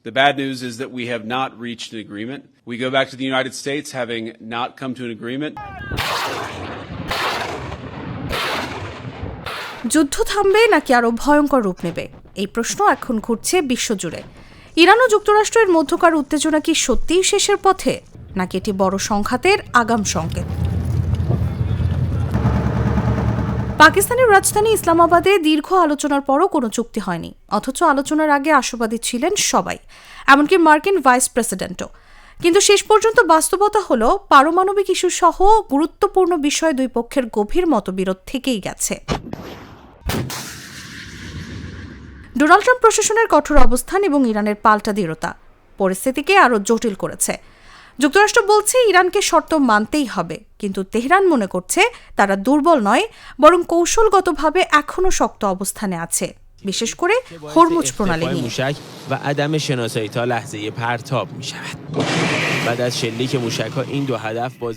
The bad news is that we have not reached an agreement. We go back to the United States having not come to an agreement. যুদ্ধ থামবে নাকি আরো ভয়ঙ্কর রূপ নেবে এই প্রশ্ন এখন ঘুরছে বিশ্বজুড়ে। ইরান ও যুক্তরাষ্ট্রের মধ্যকার উত্তেজনা কি সত্যিই শেষের পথে, নাকি এটি বড় সংঘাতের আগাম সংকেত? পাকিস্তানের রাজধানী ইসলামাবাদে দীর্ঘ আলোচনার পরও কোনো চুক্তি হয়নি, অথচ আলোচনার আগে আশাবাদী ছিলেন সবাই, এমনকি মার্কিন ভাইস প্রেসিডেন্টও। কিন্তু শেষ পর্যন্ত বাস্তবতা হল পারমাণবিক ইস্যু সহ গুরুত্বপূর্ণ বিষয়ে দুই পক্ষের গভীর মতবিরোধ থেকেই গেছে। ডোনাল্ড ট্রাম্প প্রশাসনের কঠোর অবস্থান এবং ইরানের পাল্টা দৃঢ়তা পরিস্থিতিকে আরও জটিল করেছে। যুক্তরাষ্ট্র বলছে ইরানকে শর্ত মানতেই হবে, কিন্তু তেহরান মনে করছে তারা দুর্বল নয়, বরং কৌশলগতভাবে এখনও শক্ত অবস্থানে আছে, বিশেষ করে হরমুজ প্রণালী নিয়ে।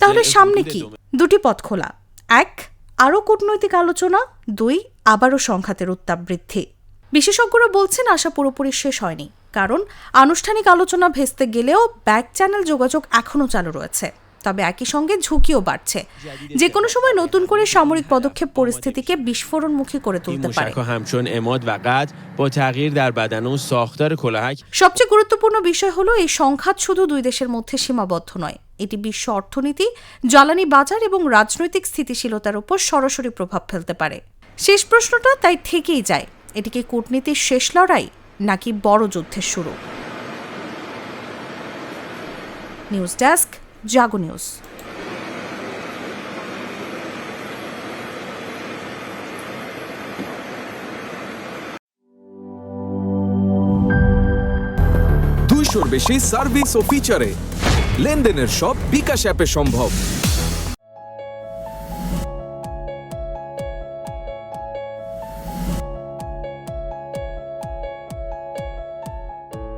তাহলে সামনে কি? দুটি পথ খোলা: এক, আরও কূটনৈতিক আলোচনা; দুই, আবারও সংঘাতের উত্তাপ বৃদ্ধি। বিশেষজ্ঞরা বলছেন আশা পুরোপুরি শেষ হয়নি, কারণ আনুষ্ঠানিক আলোচনা ভেস্তে গেলেও ব্যাক চ্যানেল যোগাযোগ এখনও চালু রয়েছে। তবে একই সঙ্গে ঝুঁকিও বাড়ছে, যে কোনো সময় নতুন করে সামরিক পদক্ষেপ পরিস্থিতিকে বিস্ফোরণমুখী করে তুলতে পারে। সবচেয়ে গুরুত্বপূর্ণ বিষয় হলো এই সংঘাত শুধু দুই দেশের মধ্যে সীমাবদ্ধ নয়, এটি বিশ্ব অর্থনীতি, জ্বালানি বাজার এবং রাজনৈতিক স্থিতিশীলতার উপর সরাসরি প্রভাব ফেলতে পারে। শেষ প্রশ্নটা তাই থেকেই যায়, এটি কি কূটনীতির শেষ লড়াই নাকি বড় যুদ্ধের শুরু? নিউজ ডেস্ক, জাগো নিউজ। বেশি সার্ভিস ও ফিচারে লেনদেনের সব বিকাশ অ্যাপে সম্ভব।